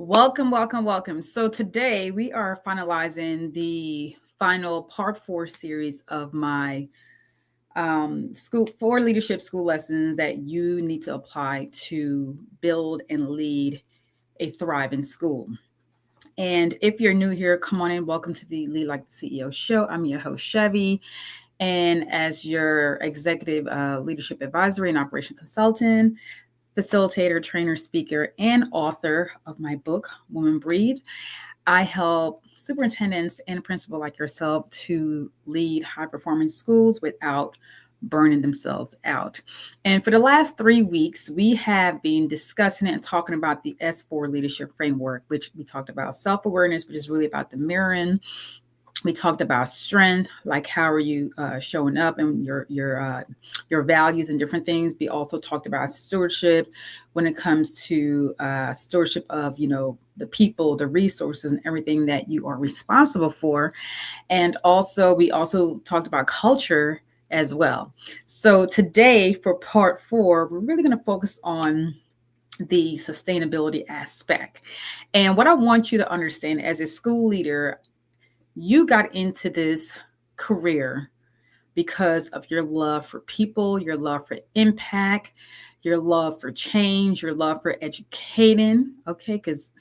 Welcome, welcome, welcome. So today we are finalizing the final part four series of my school four leadership school lessons that you need to apply to build and lead a thriving school. And if you're new here, come on in. Welcome to the Lead Like the CEO show. I'm your host, Chevy. And as your executive leadership advisory and operation consultant, facilitator, trainer, speaker, and author of my book, Woman Breathe, I help superintendents and principals like yourself to lead high performance schools without burning themselves out. And for the last 3 weeks, we have been discussing and talking about the S4 leadership framework, which we talked about self awareness, which is really about the mirroring. We talked about strength, like how are you showing up and your values and different things. We also talked about stewardship when it comes to stewardship of the people, the resources, and everything that you are responsible for. And also we also talked about culture as well. So today for part four, we're really going to focus on the sustainability aspect. And what I want you to understand as a school leader, you got into this career because of your love for people, your love for impact, your love for change, your love for educating, okay? Because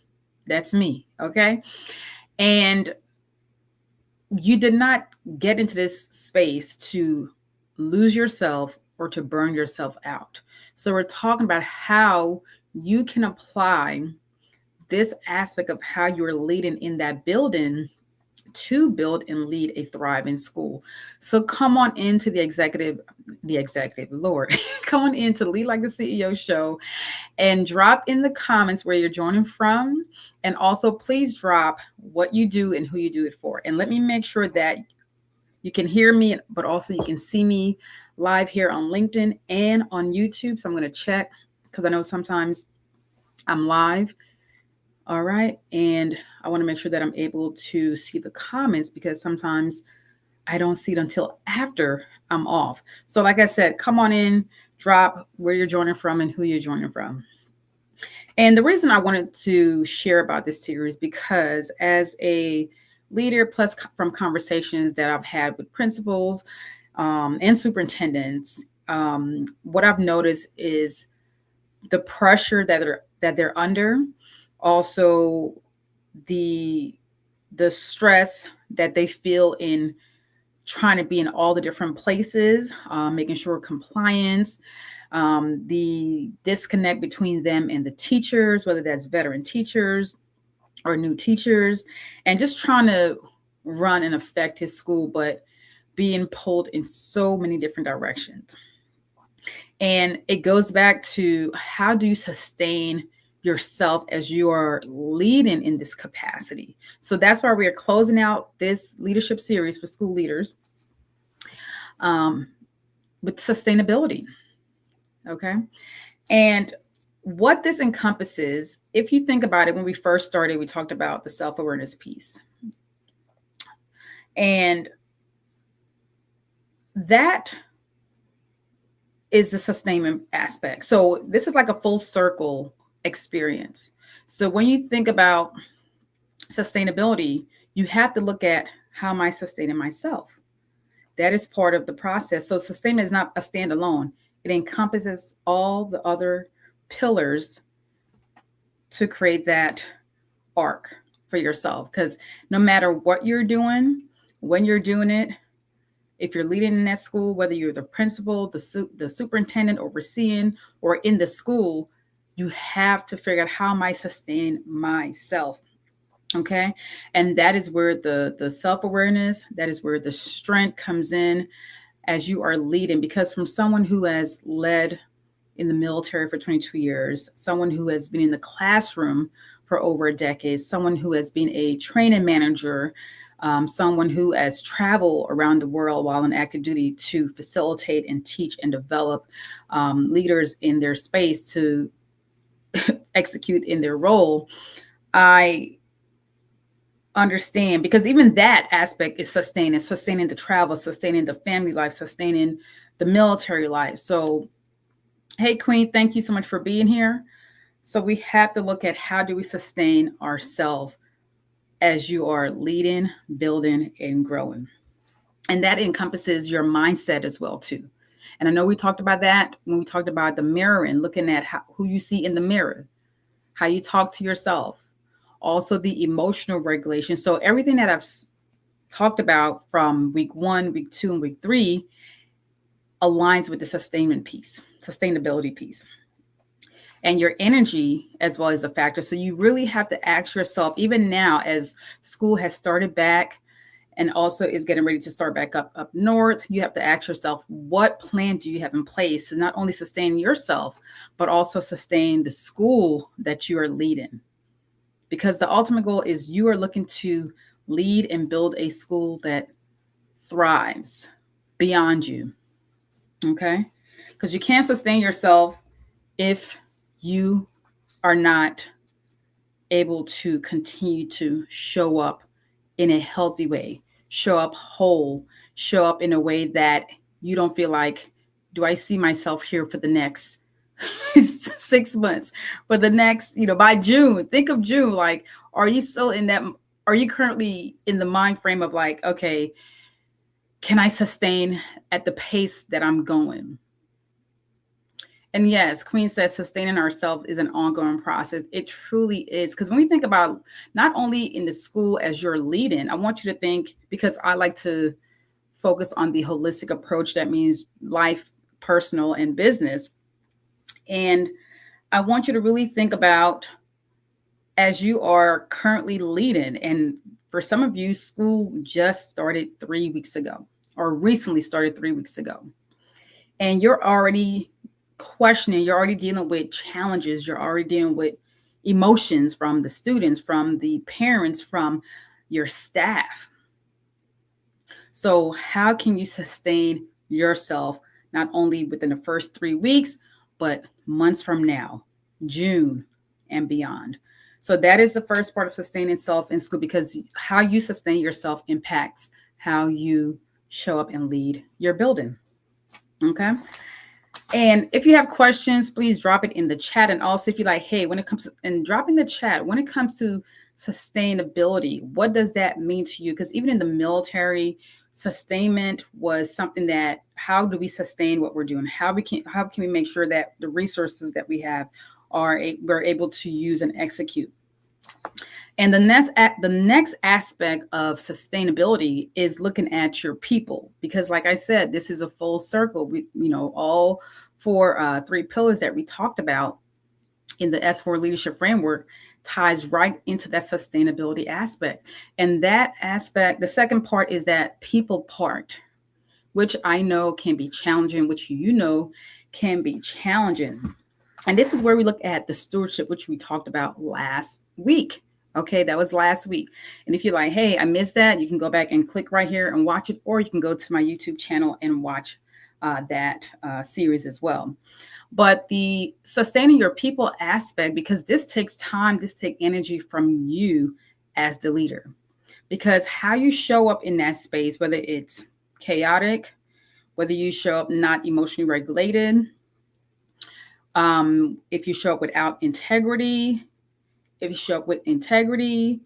that's me, okay? And you did not get into this space to lose yourself or to burn yourself out. So we're talking about how you can apply this aspect of how you're leading in that building to build and lead a thriving school. So come on into the executive, Lord, come on into Lead Like the CEO show and drop in the comments where you're joining from. And also please drop what you do and who you do it for. And let me make sure that you can hear me, but also you can see me live here on LinkedIn and on YouTube. So I'm going to check because I know sometimes I'm live. All right. And I want to make sure that I'm able to see the comments because sometimes I don't see it until after I'm off. So like I said, come on in, drop where you're joining from and who you're joining from. And the reason I wanted to share about this series, because as a leader, plus from conversations that I've had with principals and superintendents, what I've noticed is the pressure that they're under, also the stress that they feel in trying to be in all the different places, making sure compliance, the disconnect between them and the teachers, whether that's veteran teachers or new teachers, and just trying to run an effective school, but being pulled in so many different directions. And it goes back to how do you sustain yourself as you are leading in this capacity. So that's why we are closing out this leadership series for school leaders with sustainability. Okay. And what this encompasses, if you think about it, when we first started, we talked about the self-awareness piece. And that is the sustainment aspect. So this is like a full circle experience. So when you think about sustainability, you have to look at how am I sustaining myself? That is part of the process. So sustainment is not a standalone. It encompasses all the other pillars to create that arc for yourself. Because no matter what you're doing, when you're doing it, if you're leading in that school, whether you're the principal, the superintendent overseeing, or in the school, you have to figure out how am I sustaining myself. Okay. And that is where the self-awareness, that is where the strength comes in as you are leading. Because from someone who has led in the military for 22 years, someone who has been in the classroom for over a decade, someone who has been a training manager, someone who has traveled around the world while on active duty to facilitate and teach and develop leaders in their space to execute in their role, I understand, because even that aspect is sustaining the travel, sustaining the family life, sustaining the military life. So, hey, Queen, thank you so much for being here. So we have to look at how do we sustain ourselves as you are leading, building, and growing. And that encompasses your mindset as well too. And I know we talked about that when we talked about the mirror and looking at who you see in the mirror, how you talk to yourself, also the emotional regulation. So everything that I've talked about from week 1, week 2, and week 3 aligns with the sustainability piece. And your energy as well as a factor. So you really have to ask yourself, even now as school has started back and also is getting ready to start back up north, you have to ask yourself, what plan do you have in place to not only sustain yourself, but also sustain the school that you are leading? Because the ultimate goal is you are looking to lead and build a school that thrives beyond you. Okay? Because you can't sustain yourself if you are not able to continue to show up in a healthy way, show up whole, show up in a way that you don't feel like, do I see myself here for the next 6 months, for the next, by June? Think of June. Like, are you still in that? Are you currently in the mind frame of like, okay, can I sustain at the pace that I'm going? And yes, Queen says sustaining ourselves is an ongoing process. It truly is. Because when we think about not only in the school as you're leading, I want you to think, because I like to focus on the holistic approach that means life, personal, and business. And I want you to really think about as you are currently leading. And for some of you, school just started 3 weeks ago or recently started 3 weeks ago. And you're already questioning, you're already dealing with challenges, you're already dealing with emotions from the students, from the parents, from your staff. So how can you sustain yourself not only within the first 3 weeks, but months from now, June and beyond? So that is the first part of sustaining self in school, because how you sustain yourself impacts how you show up and lead your building. Okay. And if you have questions, please drop it in the chat. And also if you're like, hey, when it comes to, and drop in the chat, when it comes to sustainability, what does that mean to you? Because even in the military, sustainment was something that, how do we sustain what we're doing? How can we make sure that the resources that we have we're able to use and execute? And the next aspect of sustainability is looking at your people, because like I said, this is a full circle. We, all 4 3 pillars that we talked about in the S4 leadership framework ties right into that sustainability aspect. And that aspect, the second part is that people part, which I know can be challenging, which can be challenging. And this is where we look at the stewardship, which we talked about last week. Okay, that was last week. And if you're like, hey, I missed that, you can go back and click right here and watch it, or you can go to my YouTube channel and watch that series as well. But the sustaining your people aspect, because this takes time, this takes energy from you as the leader, because how you show up in that space, whether it's chaotic, whether you show up not emotionally regulated, if you show up without integrity, if you show up with integrity,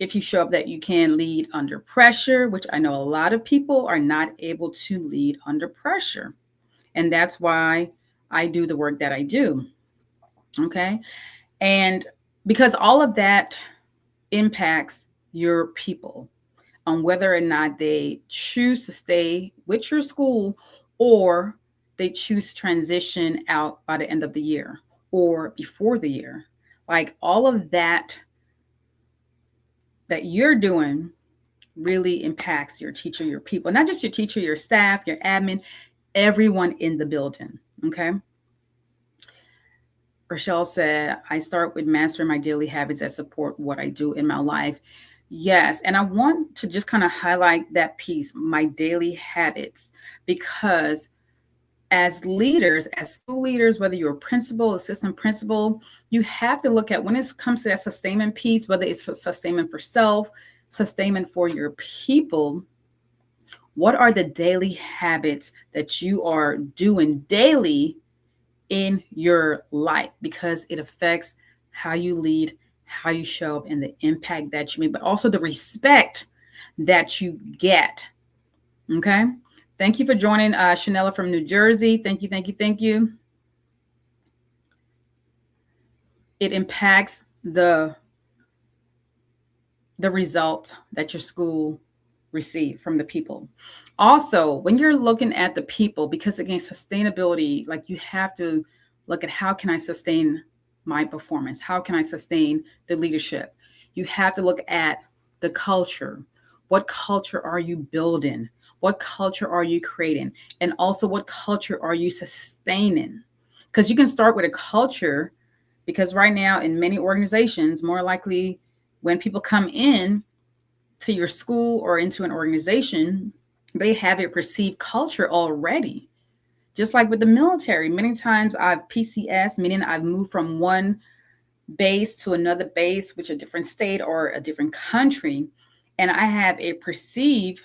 if you show up that you can lead under pressure, which I know a lot of people are not able to lead under pressure. And that's why I do the work that I do. Okay. And because all of that impacts your people on whether or not they choose to stay with your school, or they choose to transition out by the end of the year or before the year. Like all of that you're doing really impacts your teacher, your people, not just your teacher, your staff, your admin, everyone in the building. Okay. Rochelle said, I start with mastering my daily habits that support what I do in my life. Yes. And I want to just kind of highlight that piece, my daily habits, because as leaders, as school leaders, whether you're a principal, assistant principal, you have to look at, when it comes to that sustainment piece, whether it's for sustainment for self, sustainment for your people, what are the daily habits that you are doing daily in your life? Because it affects how you lead, how you show up, and the impact that you make, but also the respect that you get. Okay. Thank you for joining Chanela from New Jersey. Thank you, thank you, thank you. It impacts the result that your school receive from the people. Also, when you're looking at the people, because again, sustainability, like you have to look at how can I sustain my performance? How can I sustain the leadership? You have to look at the culture. What culture are you building? What culture are you creating? And also, what culture are you sustaining? Because you can start with a culture, because right now, in many organizations, more likely when people come in to your school or into an organization, they have a perceived culture already. Just like with the military, many times I've PCS, meaning I've moved from one base to another base, which a different state or a different country, and I have a perceived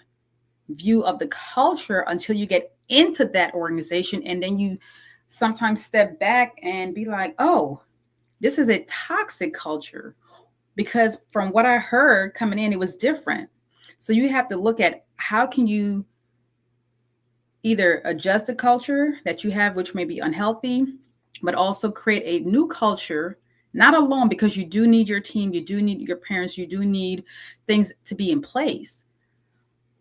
view of the culture until you get into that organization, and then you sometimes step back and be like, oh, this is a toxic culture, because from what I heard coming in, it was different. So you have to look at how can you either adjust the culture that you have, which may be unhealthy, but also create a new culture, not alone, because you do need your team, you do need your parents, you do need things to be in place.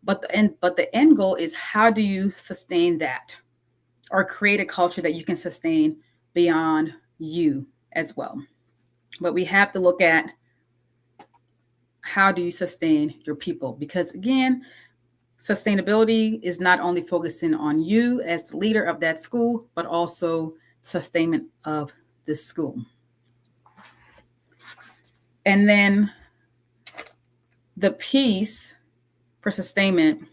But the end goal is, how do you sustain that or create a culture that you can sustain beyond you as well. But we have to look at how do you sustain your people, because again, sustainability is not only focusing on you as the leader of that school, but also sustainment of the school. And then the piece for sustainment,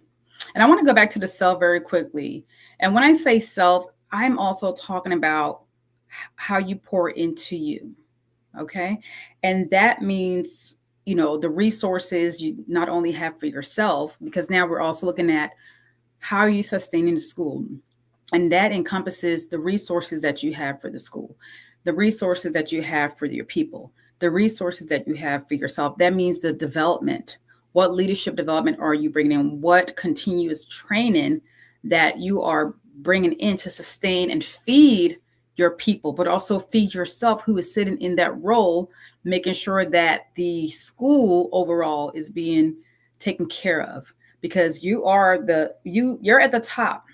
and I want to go back to the self very quickly. And when I say self, I'm also talking about how you pour into you. Okay. And that means, the resources you not only have for yourself, because now we're also looking at how are you sustaining the school. And that encompasses the resources that you have for the school, the resources that you have for your people, the resources that you have for yourself. That means the development. What leadership development are you bringing in? What continuous training that you are bringing in to sustain and feed your people, but also feed yourself, who is sitting in that role, making sure that the school overall is being taken care of, because you're at the top.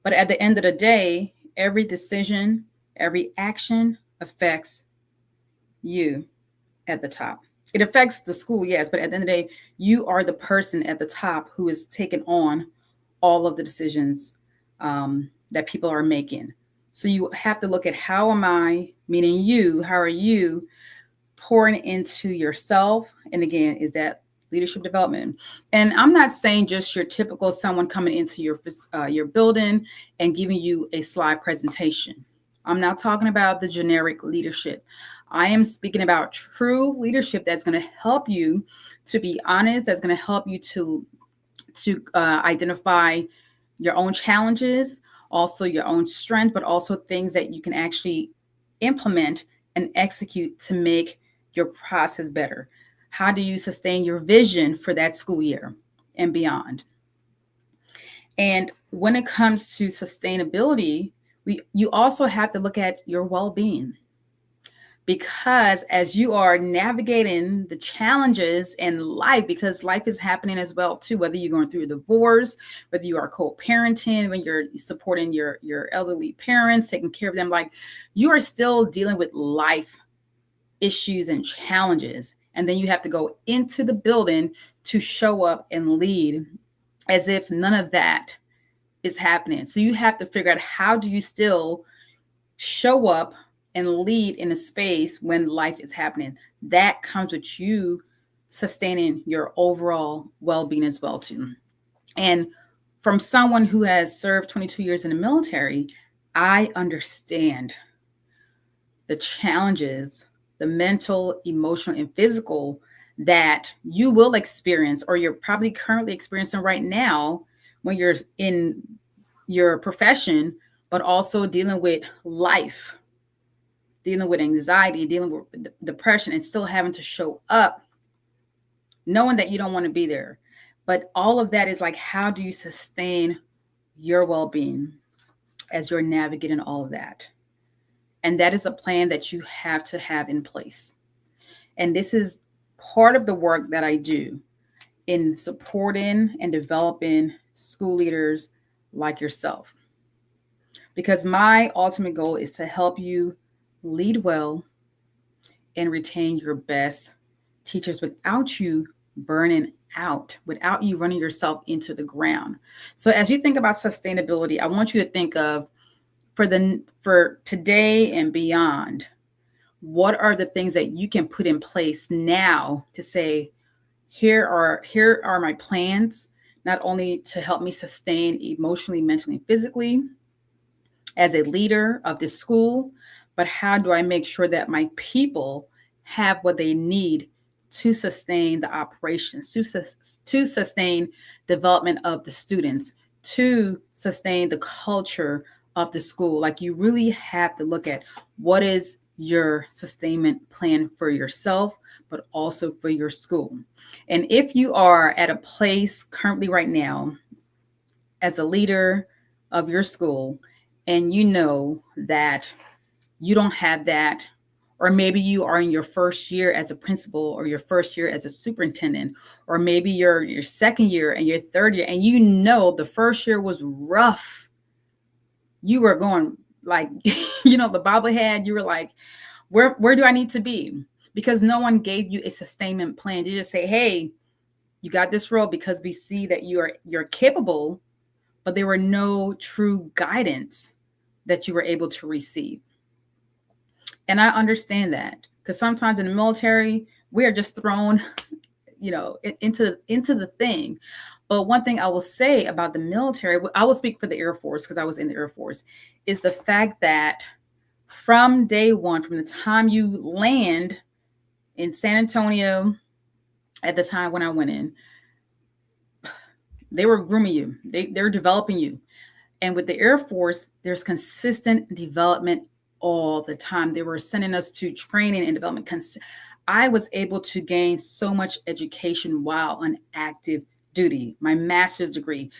But at the end of the day, every decision, every action affects you at the top. It affects the school, yes, but at the end of the day, you are the person at the top who is taking on all of the decisions that people are making. So you have to look at, how am I, meaning you, how are you pouring into yourself? And again, is that leadership development? And I'm not saying just your typical someone coming into your building and giving you a slide presentation. I'm not talking about the generic leadership. I am speaking about true leadership that's going to help you to be honest, that's going to help you to identify your own challenges, also your own strength, but also things that you can actually implement and execute to make your process better. How do you sustain your vision for that school year and beyond? And when it comes to sustainability, you also have to look at your well-being, because as you are navigating the challenges in life, because life is happening as well too, whether you're going through a divorce, whether you are co-parenting, when you're supporting your elderly parents, taking care of them, like, you are still dealing with life issues and challenges. And then you have to go into the building to show up and lead as if none of that is happening. So you have to figure out, how do you still show up and lead in a space when life is happening? That comes with you sustaining your overall well-being as well too. And from someone who has served 22 years in the military, I understand the challenges, the mental, emotional, and physical that you will experience, or you're probably currently experiencing right now when you're in your profession, but also dealing with life, dealing with anxiety, dealing with depression, and still having to show up knowing that you don't want to be there. But all of that is like, how do you sustain your well-being as you're navigating all of that? And that is a plan that you have to have in place. And this is part of the work that I do in supporting and developing school leaders like yourself. Because my ultimate goal is to help you lead well and retain your best teachers without you burning out, without you running yourself into the ground. So as you think about sustainability, I want you to think of for today and beyond, what are the things that you can put in place now to say, here are my plans, not only to help me sustain emotionally, mentally, and physically as a leader of this school, but how do I make sure that my people have what they need to sustain the operations, to sustain development of the students, to sustain the culture of the school? Like, you really have to look at what is your sustainment plan for yourself, but also for your school. And if you are at a place currently right now as a leader of your school, and you know that you don't have that, or maybe you are in your first year as a principal, or your first year as a superintendent, or maybe your second year and your third year, and you know the first year was rough. You were going like, the bobblehead, you were like, where do I need to be? Because no one gave you a sustainment plan. You just say, hey, you got this role because we see that you're capable, but there were no true guidance that you were able to receive. And I understand that, because sometimes in the military, we are just thrown, into the thing. But one thing I will say about the military, I will speak for the Air Force because I was in the Air Force, is the fact that from day one, from the time you land in San Antonio, at the time when I went in, they were grooming you. They're developing you. And with the Air Force, there's consistent development all the time. They were sending us to training and development. I was able to gain so much education while on active duty. My master's degree,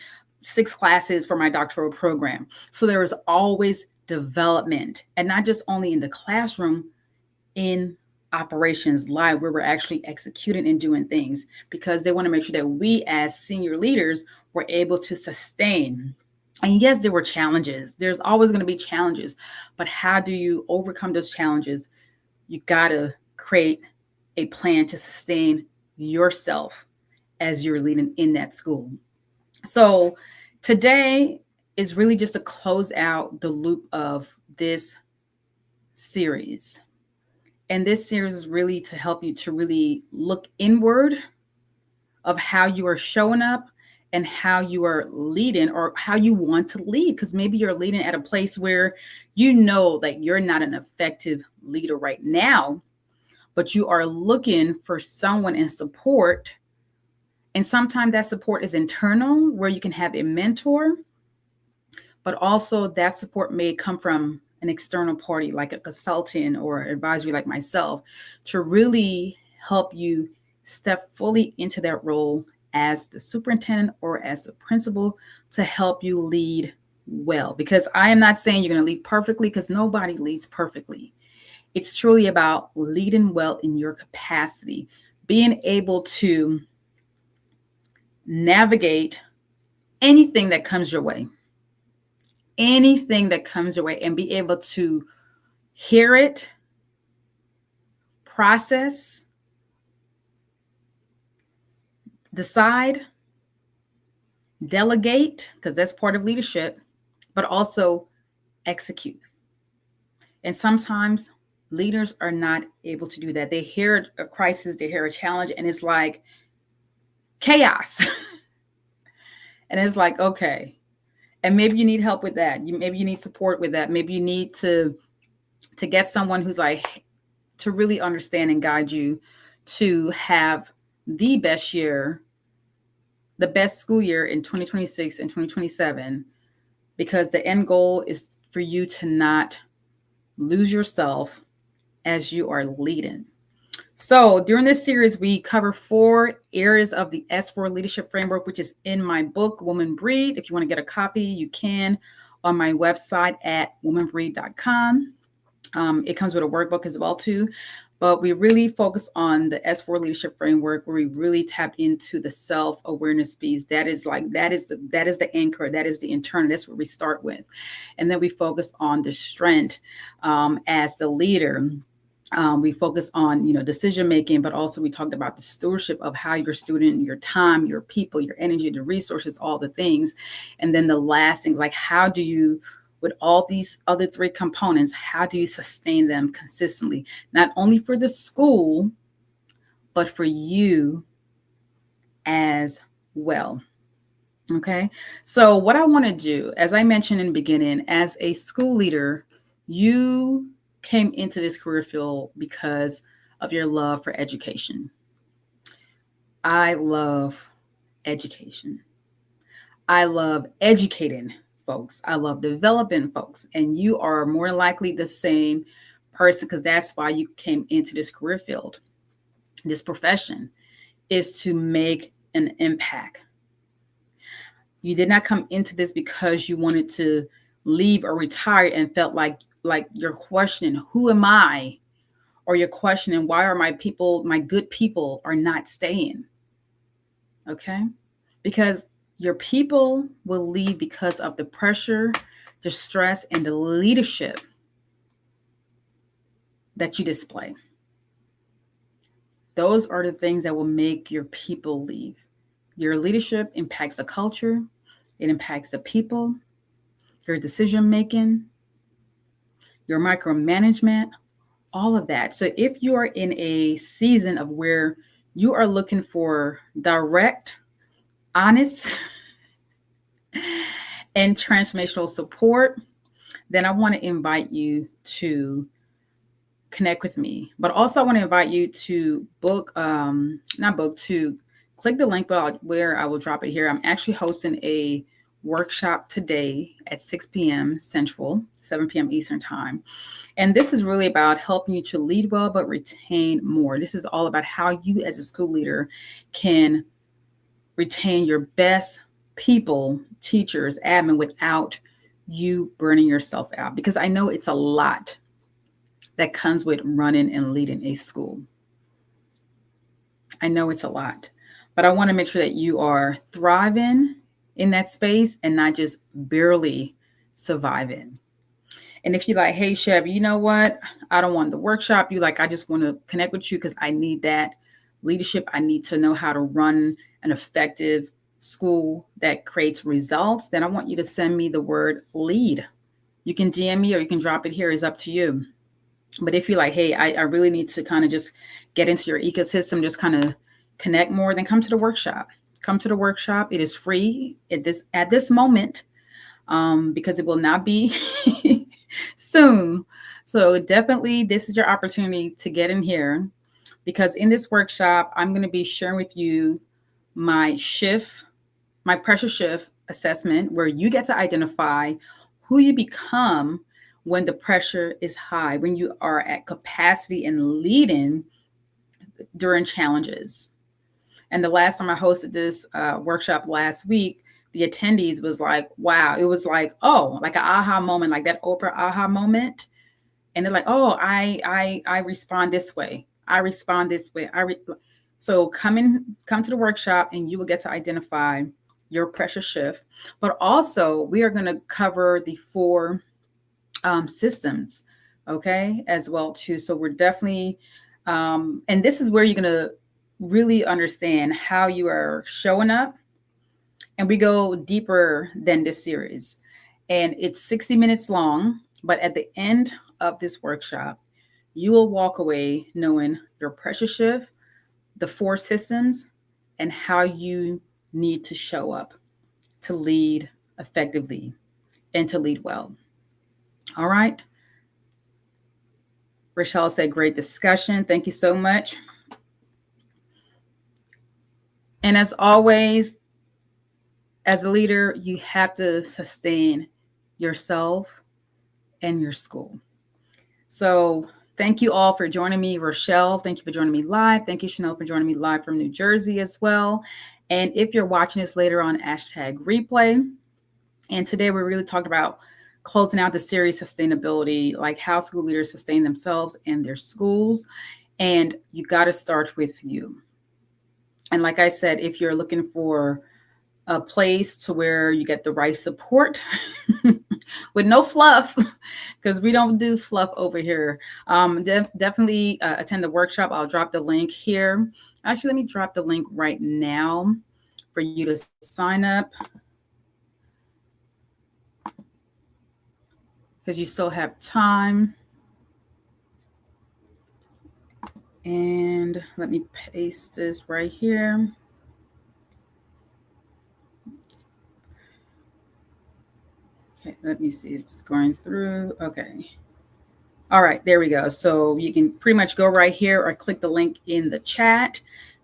6 classes for my doctoral program. So there was always development, and not just only in the classroom, in operations live, where we're actually executing and doing things, because they want to make sure that we as senior leaders were able to sustain. And yes, there were challenges. There's always going to be challenges, but how do you overcome those challenges? You got to create a plan to sustain yourself as you're leading in that school. So today is really just to close out the loop of this series. And this series is really to help you to really look inward of how you are showing up and how you are leading, or how you want to lead. Because maybe you're leading at a place where you know that you're not an effective leader right now, but you are looking for someone in support. And sometimes that support is internal, where you can have a mentor, but also that support may come from an external party, like a consultant or advisory like myself, to really help you step fully into that role as the superintendent or as the principal, to help you lead well. Because I am not saying you're going to lead perfectly, because nobody leads perfectly. It's truly about leading well in your capacity, being able to navigate anything that comes your way, and be able to hear it, process, decide, delegate, because that's part of leadership, but also execute. And sometimes leaders are not able to do that. They hear a crisis, they hear a challenge, and it's like chaos. And it's like, okay. And maybe you need help with that. Maybe you need support with that. Maybe you need to get someone who's like, to really understand and guide you to have the best year, the best school year in 2026 and 2027, because the end goal is for you to not lose yourself as you are leading. So during this series, we cover 4 areas of the S4 leadership framework, which is in my book, Woman Breed. If you want to get a copy, you can on my website at womanbreed.com. It comes with a workbook as well too, but we really focus on the S4 leadership framework, where we really tap into the self-awareness piece. That is the anchor, that is the internal. That's what we start with, and then we focus on the strength as the leader. We focus on decision making, but also we talked about the stewardship of how your student, your time, your people, your energy, the resources, all the things, and then the last things, like how do you, with all these other 3 components, how do you sustain them consistently, not only for the school, but for you as well. Okay. So what I want to do, as I mentioned in the beginning, as a school leader, you came into this career field because of your love for education. I love education. I love educating folks. I love developing folks. And you are more likely the same person, because that's why you came into this career field. This profession is to make an impact. You did not come into this because you wanted to leave or retire and felt like you're questioning, who am I? Or you're questioning, why are my people, my good people, are not staying? Okay? Because your people will leave because of the pressure, the stress, and the leadership that you display. Those are the things that will make your people leave. Your leadership impacts the culture, it impacts the people, your decision making, your micromanagement, all of that. So if you are in a season of where you are looking for direct, honest, and transformational support, then I want to invite you to connect with me. But also I want to invite you to to click the link where I will drop it here. I'm actually hosting a workshop today at 6 p.m. Central, 7 p.m. Eastern Time. And this is really about helping you to lead well, but retain more. This is all about how you as a school leader can retain your best people, teachers, admin, without you burning yourself out. Because I know it's a lot that comes with running and leading a school. I know it's a lot, but I want to make sure that you are thriving in that space and not just barely surviving. And if you're like, hey, Chev, you know what? I don't want the workshop. You like, I just want to connect with you because I need that leadership. I need to know how to run an effective school that creates results. Then I want you to send me the word lead. You can DM me or you can drop it here. It's up to you. But if you're like, hey, I really need to kind of just get into your ecosystem, just kind of connect more, then come to the workshop. Come to the workshop. It is free at this moment, because it will not be soon. So definitely this is your opportunity to get in here, because in this workshop, I'm going to be sharing with you my pressure shift assessment, where you get to identify who you become when the pressure is high, when you are at capacity and leading during challenges. And the last time I hosted this workshop last week, the attendees was like, wow, it was like, oh, like an aha moment, like that Oprah aha moment. And they're like, oh, I respond this way. I respond this way. So come to the workshop and you will get to identify your pressure shift. But also we are going to cover the 4 systems, okay, as well too. So we're definitely, and this is where you're going to really understand how you are showing up. And we go deeper than this series. And it's 60 minutes long, but at the end of this workshop, you will walk away knowing your pressure shift, the 4 systems, and how you need to show up to lead effectively and to lead well. All right. Rochelle said, great discussion. Thank you so much. And as always, as a leader, you have to sustain yourself and your school. So Thank you all for joining me. Rochelle, thank you for joining me live. Thank you, Chanel, for joining me live from New Jersey as well. And if you're watching this later on, #replay. And today we're really talking about closing out the series sustainability, like how school leaders sustain themselves and their schools. And you got to start with you. And like I said, if you're looking for a place to where you get the right support with no fluff, because we don't do fluff over here. Definitely attend the workshop. I'll drop the link here. Actually, let me drop the link right now for you to sign up, because you still have time. And let me paste this right here. Okay, let me see if it's going through. Okay. All right, there we go. So you can pretty much go right here or click the link in the chat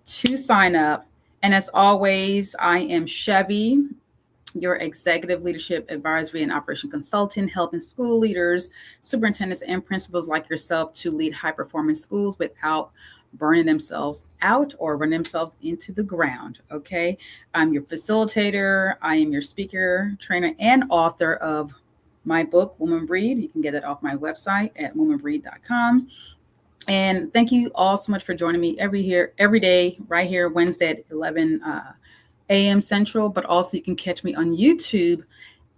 to sign up. And as always, I am Chevy, your executive leadership advisory and operation consultant, helping school leaders, superintendents, and principals like yourself to lead high performing schools without burning themselves out or running themselves into the ground. Okay. I'm your facilitator. I am your speaker, trainer, and author of my book, Woman Breed. You can get it off my website at womanbreed.com. And thank you all so much for joining me every day, right here, Wednesday at 11 AM Central. But also you can catch me on YouTube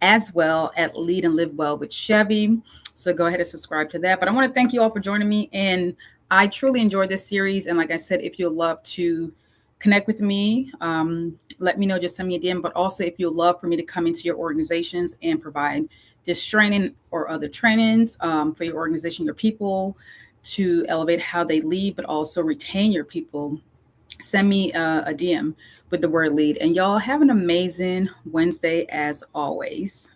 as well at Lead and Live Well with Chevy. So go ahead and subscribe to that. But I want to thank you all for joining me. And I truly enjoyed this series. And like I said, if you'd love to connect with me, let me know, just send me a DM. But also if you'd love for me to come into your organizations and provide this training or other trainings for your organization, your people, to elevate how they lead, but also retain your people, send me a DM with the word lead. And y'all have an amazing Wednesday as always.